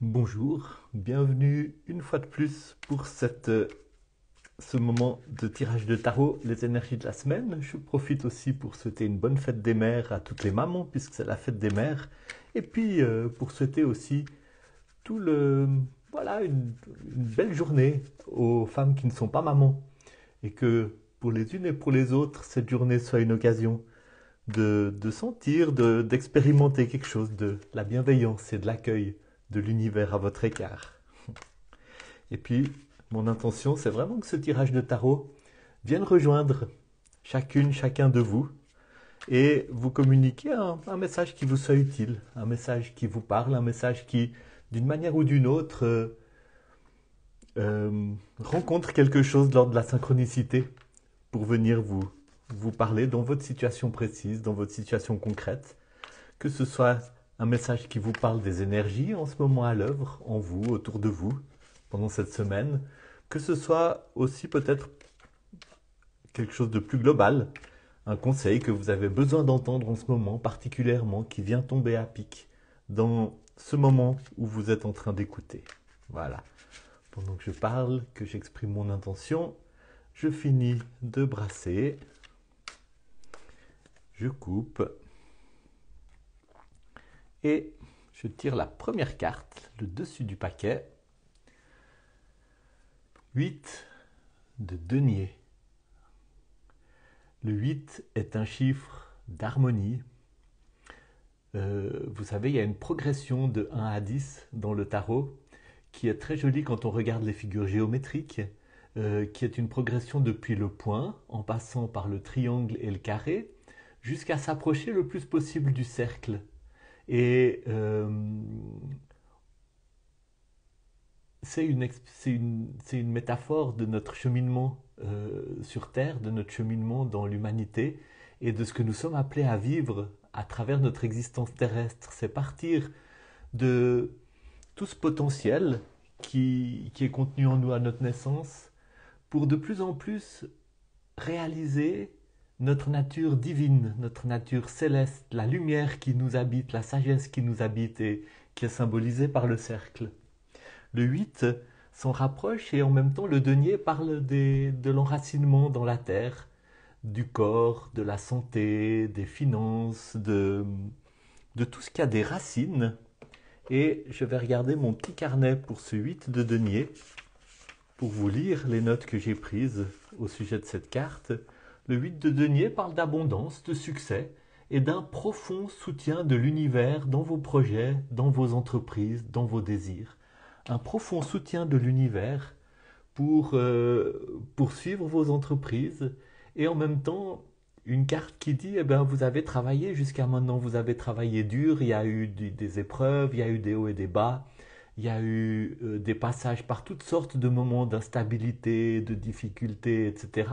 Bonjour, bienvenue une fois de plus pour ce moment de tirage de tarot, les énergies de la semaine. Je profite aussi pour souhaiter une bonne fête des mères à toutes les mamans, puisque c'est la fête des mères. Et puis pour souhaiter aussi tout le, voilà, une belle journée aux femmes qui ne sont pas mamans. Et que pour les unes et pour les autres, cette journée soit une occasion de sentir, d'expérimenter quelque chose de la bienveillance et de l'accueil de l'univers à votre égard. Et puis, mon intention, c'est vraiment que ce tirage de tarot vienne rejoindre chacune, chacun de vous et vous communiquer un message qui vous soit utile, un message qui vous parle, un message qui, d'une manière ou d'une autre, rencontre quelque chose lors de la synchronicité pour venir vous parler dans votre situation précise, dans votre situation concrète, que ce soit un message qui vous parle des énergies en ce moment à l'œuvre, en vous, autour de vous, pendant cette semaine, que ce soit aussi peut-être quelque chose de plus global, un conseil que vous avez besoin d'entendre en ce moment particulièrement, qui vient tomber à pic dans ce moment où vous êtes en train d'écouter. Voilà. Pendant que je parle, que j'exprime mon intention, je finis de brasser, je coupe et je tire la première carte, le dessus du paquet. 8 de denier. Le 8 est un chiffre d'harmonie. Vous savez, il y a une progression de 1 à 10 dans le tarot qui est très jolie quand on regarde les figures géométriques, qui est une progression depuis le point, en passant par le triangle et le carré, jusqu'à s'approcher le plus possible du cercle. Et c'est une métaphore de notre cheminement sur Terre, de notre cheminement dans l'humanité et de ce que nous sommes appelés à vivre à travers notre existence terrestre. C'est partir de tout ce potentiel qui est contenu en nous à notre naissance pour de plus en plus réaliser notre nature divine, notre nature céleste, la lumière qui nous habite, la sagesse qui nous habite et qui est symbolisée par le cercle. Le 8 s'en rapproche et en même temps le denier parle de l'enracinement dans la terre, du corps, de la santé, des finances, de tout ce qui a des racines. Et je vais regarder mon petit carnet pour ce 8 de denier pour vous lire les notes que j'ai prises au sujet de cette carte. Le 8 de denier parle d'abondance, de succès et d'un profond soutien de l'univers dans vos projets, dans vos entreprises, dans vos désirs. Un profond soutien de l'univers pour poursuivre vos entreprises et en même temps une carte qui dit eh ben, vous avez travaillé jusqu'à maintenant, vous avez travaillé dur, il y a eu des épreuves, il y a eu des hauts et des bas, il y a eu des passages par toutes sortes de moments d'instabilité, de difficultés, etc.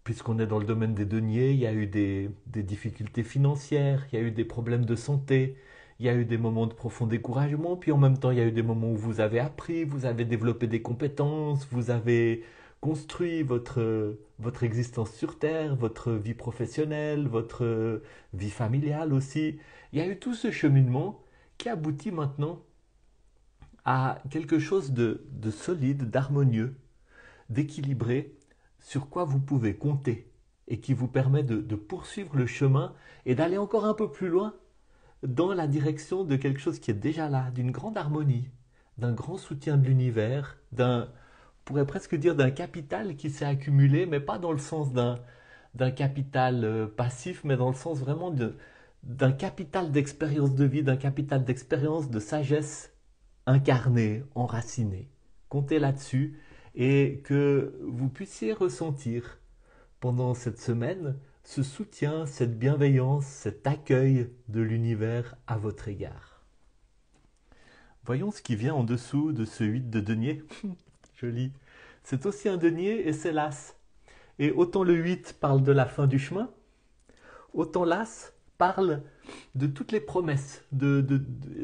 Puisqu'on est dans le domaine des deniers, il y a eu des difficultés financières, il y a eu des problèmes de santé, il y a eu des moments de profond découragement, puis en même temps, il y a eu des moments où vous avez appris, vous avez développé des compétences, vous avez construit votre existence sur Terre, votre vie professionnelle, votre vie familiale aussi. Il y a eu tout ce cheminement qui aboutit maintenant à quelque chose de solide, d'harmonieux, d'équilibré, sur quoi vous pouvez compter et qui vous permet de poursuivre le chemin et d'aller encore un peu plus loin dans la direction de quelque chose qui est déjà là, d'une grande harmonie, d'un grand soutien de l'univers, on pourrait presque dire d'un capital qui s'est accumulé, mais pas dans le sens d'un capital passif, mais dans le sens vraiment d'un capital d'expérience de vie, d'un capital d'expérience de sagesse incarnée, enracinée. Comptez là-dessus et que vous puissiez ressentir pendant cette semaine ce soutien, cette bienveillance, cet accueil de l'univers à votre égard. Voyons ce qui vient en dessous de ce 8 de denier. Joli. C'est aussi un denier et c'est l'as. Et autant le 8 parle de la fin du chemin, autant l'as parle de toutes les promesses.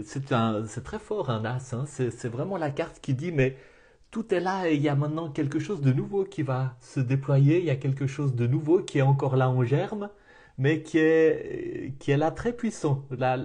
C'est très fort un as, hein. C'est vraiment la carte qui dit mais tout est là et il y a maintenant quelque chose de nouveau qui va se déployer, il y a quelque chose de nouveau qui est encore là en germe, mais qui est là très puissant. Là,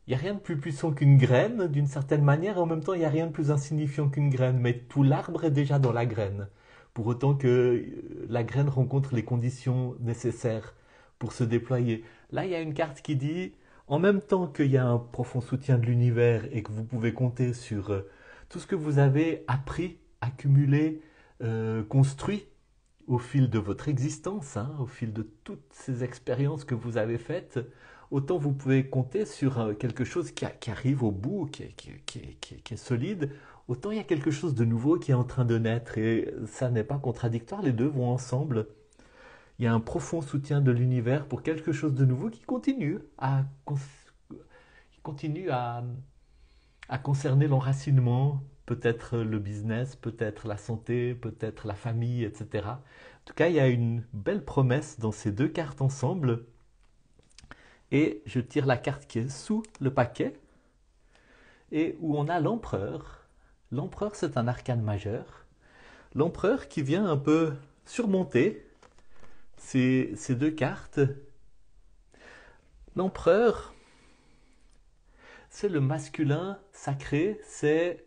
Il n'y a rien de plus puissant qu'une graine, d'une certaine manière, et en même temps, il n'y a rien de plus insignifiant qu'une graine, mais tout l'arbre est déjà dans la graine, pour autant que la graine rencontre les conditions nécessaires pour se déployer. Là, il y a une carte qui dit, en même temps qu'il y a un profond soutien de l'univers et que vous pouvez compter sur tout ce que vous avez appris, accumulé, construit au fil de votre existence, hein, au fil de toutes ces expériences que vous avez faites, autant vous pouvez compter sur quelque chose qui arrive au bout, qui est solide, autant il y a quelque chose de nouveau qui est en train de naître et ça n'est pas contradictoire, les deux vont ensemble. Il y a un profond soutien de l'univers pour quelque chose de nouveau qui continue à concerner l'enracinement, peut-être le business, peut-être la santé, peut-être la famille, etc. En tout cas, il y a une belle promesse dans ces deux cartes ensemble. Et je tire la carte qui est sous le paquet et où on a l'empereur. L'empereur, c'est un arcane majeur. L'empereur qui vient un peu surmonter ces deux cartes. L'empereur, c'est le masculin sacré, c'est,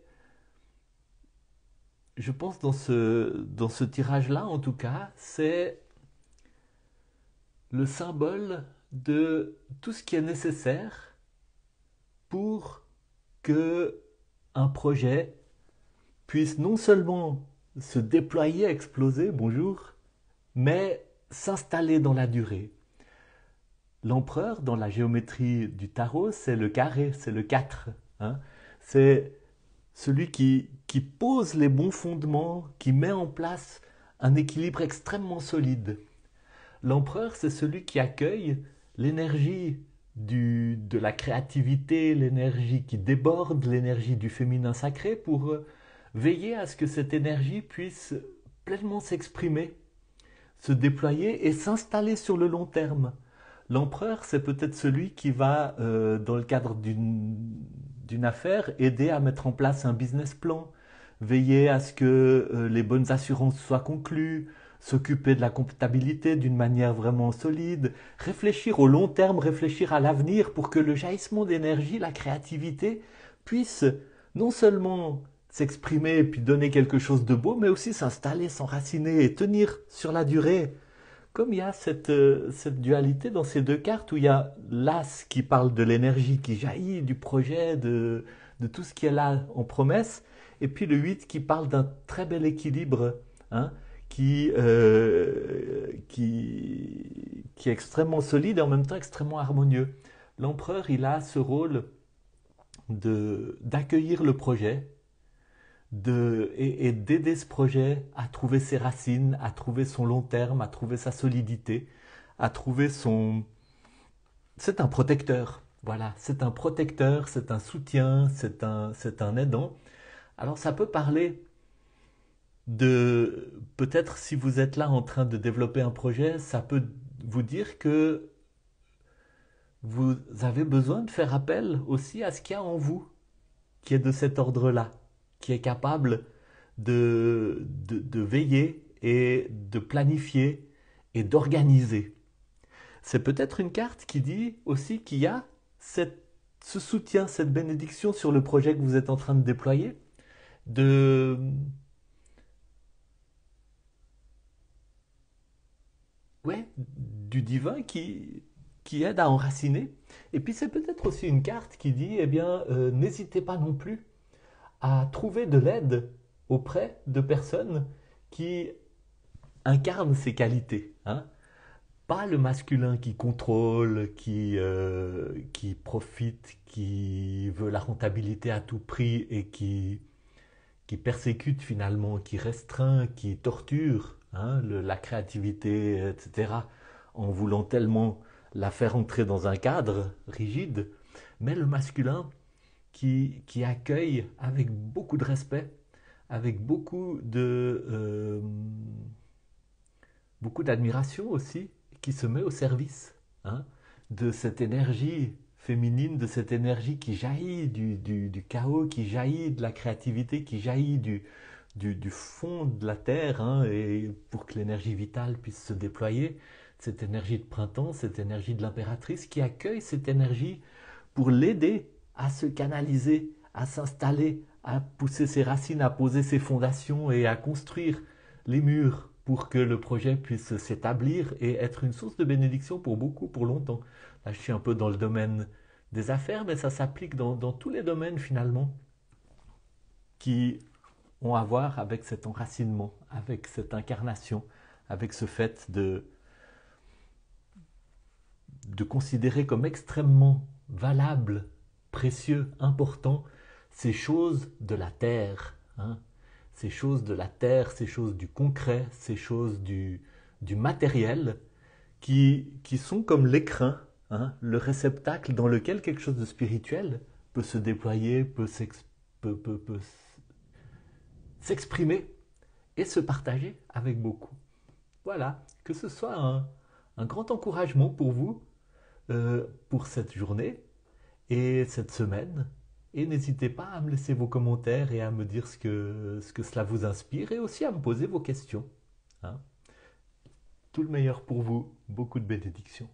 je pense dans ce tirage-là en tout cas, c'est le symbole de tout ce qui est nécessaire pour que un projet puisse non seulement se déployer, exploser, bonjour, mais s'installer dans la durée. L'empereur, dans la géométrie du tarot, c'est le carré, c'est le 4. Hein. C'est celui qui pose les bons fondements, qui met en place un équilibre extrêmement solide. L'empereur, c'est celui qui accueille l'énergie de la créativité, l'énergie qui déborde, l'énergie du féminin sacré pour veiller à ce que cette énergie puisse pleinement s'exprimer, se déployer et s'installer sur le long terme. L'empereur, c'est peut-être celui qui va, dans le cadre d'une affaire, aider à mettre en place un business plan, veiller à ce que les bonnes assurances soient conclues, s'occuper de la comptabilité d'une manière vraiment solide, réfléchir au long terme, réfléchir à l'avenir pour que le jaillissement d'énergie, la créativité, puisse non seulement s'exprimer et puis donner quelque chose de beau, mais aussi s'installer, s'enraciner et tenir sur la durée. Comme il y a cette dualité dans ces deux cartes où il y a l'as qui parle de l'énergie qui jaillit du projet, de tout ce qui est là en promesse, et puis le 8 qui parle d'un très bel équilibre, hein, qui est extrêmement solide et en même temps extrêmement harmonieux. L'empereur, il a ce rôle d'accueillir le projet et d'aider ce projet à trouver ses racines, à trouver son long terme, à trouver sa solidité, à trouver son... C'est un protecteur, voilà, c'est un protecteur, c'est un soutien, c'est un aidant. Alors ça peut parler de... Peut-être si vous êtes là en train de développer un projet, ça peut vous dire que vous avez besoin de faire appel aussi à ce qu'il y a en vous, qui est de cet ordre-là, qui est capable de veiller et de planifier et d'organiser. C'est peut-être une carte qui dit aussi qu'il y a ce soutien, cette bénédiction sur le projet que vous êtes en train de déployer, de, ouais, du divin qui aide à enraciner. Et puis c'est peut-être aussi une carte qui dit, eh bien, n'hésitez pas non plus à trouver de l'aide auprès de personnes qui incarnent ces qualités. Hein. Pas le masculin qui contrôle, qui profite, qui veut la rentabilité à tout prix et qui persécute finalement, qui restreint, qui torture hein, la créativité, etc., en voulant tellement la faire entrer dans un cadre rigide. Mais le masculin qui accueille avec beaucoup de respect, avec beaucoup d'admiration aussi, qui se met au service hein, de cette énergie féminine, de cette énergie qui jaillit du chaos, qui jaillit de la créativité, qui jaillit du fond de la terre, hein, et pour que l'énergie vitale puisse se déployer, cette énergie de printemps, cette énergie de l'impératrice qui accueille cette énergie pour l'aider à se canaliser, à s'installer, à pousser ses racines, à poser ses fondations et à construire les murs pour que le projet puisse s'établir et être une source de bénédiction pour beaucoup, pour longtemps. Là, je suis un peu dans le domaine des affaires, mais ça s'applique dans tous les domaines finalement qui ont à voir avec cet enracinement, avec cette incarnation, avec ce fait de considérer comme extrêmement valable, précieux, important ces choses de la terre, hein, ces choses de la terre, ces choses du concret, ces choses du matériel, qui sont comme l'écrin, hein, le réceptacle dans lequel quelque chose de spirituel peut se déployer, peut s'exprimer et se partager avec beaucoup. Voilà, que ce soit un grand encouragement pour vous, pour cette journée et cette semaine. Et n'hésitez pas à me laisser vos commentaires et à me dire ce que cela vous inspire et aussi à me poser vos questions, hein. Tout le meilleur pour vous, beaucoup de bénédictions.